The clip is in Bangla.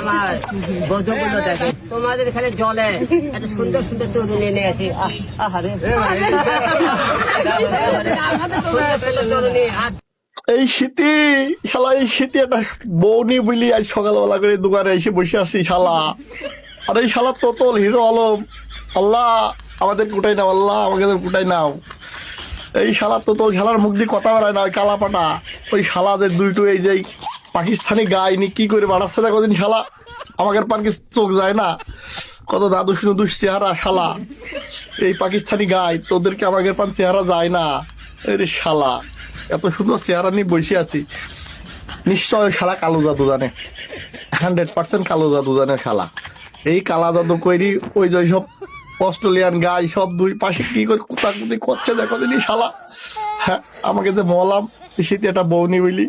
আমার বধুগুলো দেখে তোমাদের এখানে জলে এত সুন্দর সুন্দর তরুণী নিয়ে আসি আহারে সুন্দর সুন্দর তরুণী এই শীতে শালা এই শীতে একটা বউনি বলি আজ সকালবেলা করে দোকানে এসে বসে আছি শালা আর এই শালা তোতল হিরো আলম আল্লাহ আমাদেরকে উঠাই নাও আল্লাহ আমাকে উঠাই নাও এই শালা তোতল শালার মুখ দিয়ে কথা বেড়ায় না ওই কালাপাটা ওই শালাদের দুইটো এই যে পাকিস্তানি গায়ে নি কি করে বাড়াচ্ছে না কদিন শালা আমাকে পান কি চোখ যায় না কত দাদু শুনে দুষ চেহারা শালা এই পাকিস্তানি গায়ে তোদেরকে আমাকে পান চেহারা যায় না রে শালা এত সুন্দর চেহারা নিয়ে বসে আছি নিশ্চয় শালা কালো জাদু জানে 100% কালো জাদু জানে শালা এই কালা জাদু কইরি ওই যে সব অস্ট্রেলিয়ান গাই সব দুই পাশে কি করে কুতাকুতি করছে দেখো দিনি শালা হ্যাঁ আমাকে যে মলাম শীতে একটা বউ নি বলি